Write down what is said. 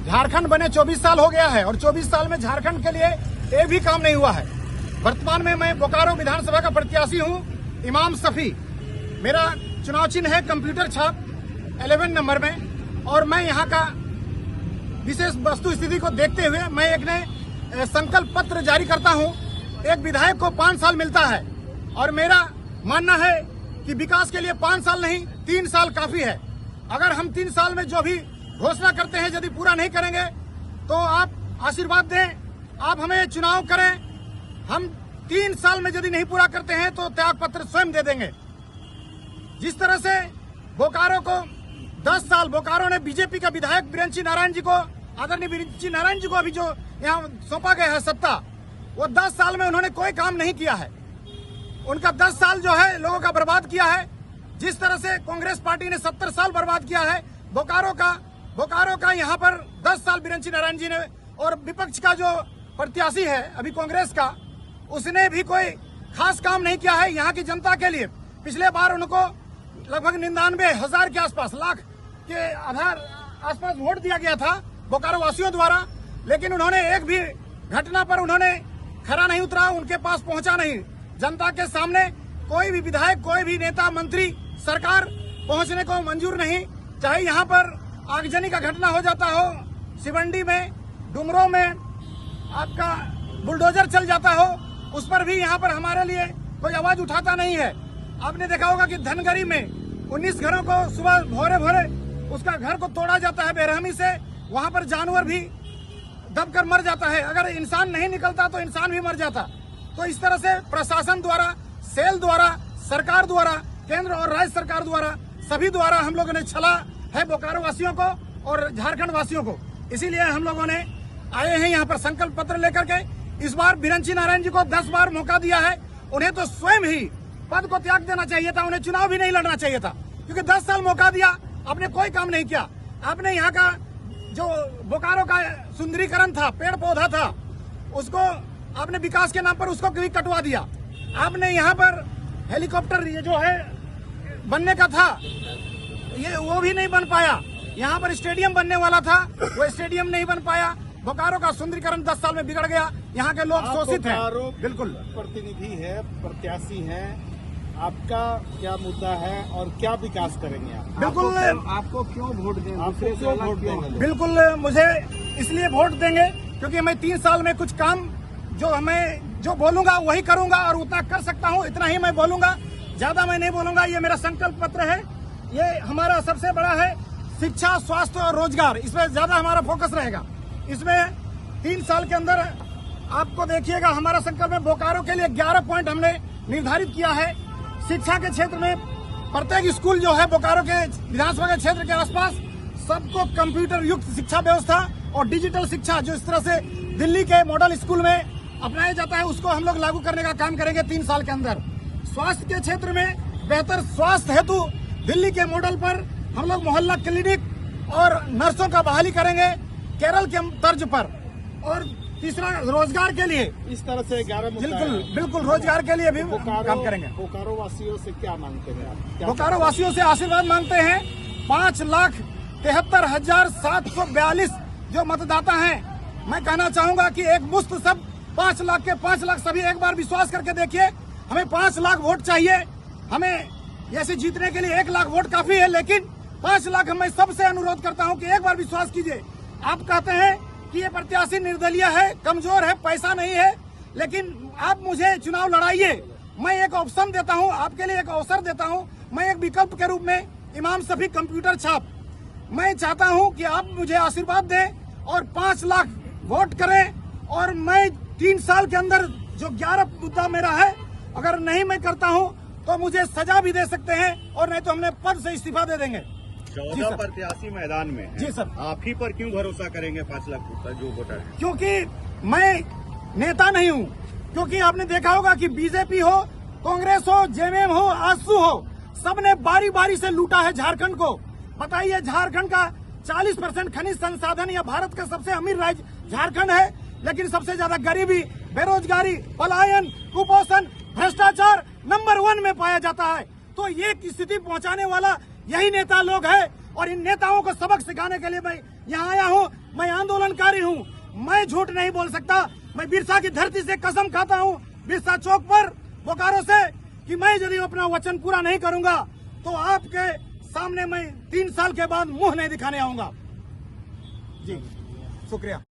झारखंड बने 24 साल हो गया है और 24 साल में झारखंड के लिए एक भी काम नहीं हुआ है। वर्तमान में मैं बोकारो विधानसभा का प्रत्याशी हूं, इमाम सफी। मेरा चुनाव चिन्ह है कंप्यूटर छाप 11 नंबर में और मैं यहां का विशेष वस्तु स्थिति को देखते हुए मैं एक ने संकल्प पत्र जारी करता हूं। एक विधायक को 5 साल मिलता है और मेरा मानना है कि विकास के लिए 5 साल नहीं 3 साल काफी है। अगर हम 3 साल में जो भी घोषणा करते हैं यदि पूरा नहीं करेंगे तो आप आशीर्वाद दें, आप हमें चुनाव करें। हम 3 साल में यदि नहीं पूरा करते हैं तो त्याग पत्र स्वयं दे देंगे। जिस तरह से बोकारो को 10 साल बोकारो ने बीजेपी का विधायक बिरंची नारायण जी को, आदरणीय बिरंची नारायण जी को अभी जो यहाँ सौंपा गया है सत्ता, वो 10 साल में उन्होंने कोई काम नहीं किया है। उनका 10 साल जो है लोगों का बर्बाद किया है। जिस तरह से कांग्रेस पार्टी ने 70 साल बर्बाद किया है बोकारो का यहाँ पर 10 साल बिरंची नारायण जी ने, और विपक्ष का जो प्रत्याशी है अभी कांग्रेस का, उसने भी कोई खास काम नहीं किया है यहाँ की जनता के लिए। पिछले बार उनको लगभग 99,000 के आसपास, लाख के आधार आसपास वोट दिया गया था बोकारो वासियों द्वारा, लेकिन उन्होंने एक भी घटना पर उन्होंने खरा नहीं उतरा, उनके पास पहुंचा नहीं। जनता के सामने कोई भी विधायक, कोई भी नेता, मंत्री, सरकार पहुंचने को मंजूर नहीं। चाहे यहाँ पर आगजनी का घटना हो जाता हो, सिवंडी में, डुमरों में आपका बुलडोजर चल जाता हो, उस पर भी यहाँ पर हमारे लिए कोई आवाज उठाता नहीं है। आपने देखा होगा कि धनगरी में 19 घरों को सुबह भोरे भोरे उसका घर को तोड़ा जाता है बेरहमी से, वहां पर जानवर भी दबकर मर जाता है। अगर इंसान नहीं निकलता तो इंसान भी मर जाता। तो इस तरह से प्रशासन द्वारा, सेल द्वारा, सरकार द्वारा, केंद्र और राज्य सरकार द्वारा, सभी द्वारा हम लोगों ने छला है बोकारो वासियों को और झारखंड वासियों को। इसीलिए हम लोगों ने आए हैं यहाँ पर संकल्प पत्र लेकर के। इस बार बिरंची नारायण जी को 10 बार मौका दिया है, उन्हें तो स्वयं ही पद को त्याग देना चाहिए था, उन्हें चुनाव भी नहीं लड़ना चाहिए था, क्योंकि 10 साल मौका दिया, आपने कोई काम नहीं किया। आपने यहाँ का जो बोकारो का सुंदरीकरण था, पेड़ पौधा था, उसको आपने विकास के नाम पर उसको भी कटवा दिया। आपने यहाँ पर हेलीकॉप्टर ये जो है बनने का था, ये वो भी नहीं बन पाया। यहाँ पर स्टेडियम बनने वाला था, वो स्टेडियम नहीं बन पाया। बोकारो का सुंदरीकरण 10 साल में बिगड़ गया। यहाँ के लोग शोषित हैं। बिल्कुल प्रतिनिधि है, प्रत्याशी है, आपका क्या मुद्दा है और क्या विकास करेंगे आप? बिल्कुल, आपको क्यों वोट देंगे? आपको क्यों वोट देंगे? बिल्कुल मुझे इसलिए वोट देंगे क्योंकि मैं 3 साल में कुछ काम जो बोलूंगा वही करूंगा और उतना कर सकता हूं, इतना ही मैं बोलूंगा, ज्यादा मैं नहीं बोलूंगा। ये मेरा संकल्प पत्र है। ये हमारा सबसे बड़ा है शिक्षा, स्वास्थ्य और रोजगार, इसमें ज्यादा हमारा फोकस रहेगा। इसमें 3 साल के अंदर आपको देखिएगा हमारा संकल्प में बोकारो के लिए 11 पॉइंट हमने निर्धारित किया है। शिक्षा के क्षेत्र में प्रत्येक स्कूल जो है बोकारो के विधानसभा के क्षेत्र के आसपास सबको कंप्यूटर युक्त शिक्षा व्यवस्था और डिजिटल शिक्षा, जो इस तरह से दिल्ली के मॉडल स्कूल में अपनाया जाता है, उसको हम लोग लागू करने का काम करेंगे 3 साल के अंदर। स्वास्थ्य के क्षेत्र में बेहतर स्वास्थ्य हेतु दिल्ली के मॉडल पर हम लोग मोहल्ला क्लिनिक और नर्सों का बहाली करेंगे केरल के तर्ज पर। और तीसरा रोजगार के लिए इस तरह से 11 बिल्कुल रोजगार के लिए भी काम करेंगे। बोकारो वासियों से क्या मांगते हैं आप? बोकारो वासियों से आशीर्वाद मांगते हैं। 5,73,742 जो मतदाता हैं, मैं कहना चाहूंगा कि एक मुश्त सब 5 लाख के 5 लाख सभी एक बार विश्वास करके देखिए। हमें 5 लाख वोट चाहिए। हमें ऐसे जीतने के लिए 1 लाख वोट काफी है, लेकिन 5 लाख मैं सबसे अनुरोध करता हूं कि एक बार विश्वास कीजिए। आप कहते हैं कि ये प्रत्याशी निर्दलीय है, कमजोर है, पैसा नहीं है, लेकिन आप मुझे चुनाव लड़ाइए। मैं एक ऑप्शन देता हूं, आपके लिए एक अवसर देता हूं। मैं एक विकल्प के रूप में इमाम सफी कंप्यूटर छाप, मैं चाहता हूं कि आप मुझे आशीर्वाद दें और 5 लाख वोट करें और मैं 3 साल के अंदर जो 11 मुद्दा मेरा है, अगर नहीं मैं करता हूं तो मुझे सजा भी दे सकते हैं और नहीं तो हमने पद से इस्तीफा दे देंगे। 14 प्रत्याशी मैदान में हैं। जी सर। आप ही पर क्यों भरोसा करेंगे 5 लाख जो वोटर है? क्योंकि मैं नेता नहीं हूं। क्योंकि आपने देखा होगा कि बीजेपी हो, कांग्रेस हो, जेएमएम हो, आजसू हो, सबने बारी बारी से लूटा है झारखंड को। बताइए, झारखंड का 40% खनिज संसाधन या भारत का सबसे अमीर राज्य झारखंड है, लेकिन सबसे ज्यादा गरीबी, बेरोजगारी, पलायन, कुपोषण, भ्रष्टाचार नंबर 1 में पाया जाता है। तो ये स्थिति पहुंचाने वाला यही नेता लोग है और इन नेताओं को सबक सिखाने के लिए मैं यहाँ आया हूँ। मैं आम आंदोलनकारी हूँ, मैं झूठ नहीं बोल सकता। मैं बिरसा की धरती से कसम खाता हूँ, बिरसा चौक पर बोकारो से, कि मैं यदि अपना वचन पूरा नहीं करूंगा तो आपके सामने मैं 3 साल के बाद मुंह नहीं दिखाने आऊंगा। जी शुक्रिया।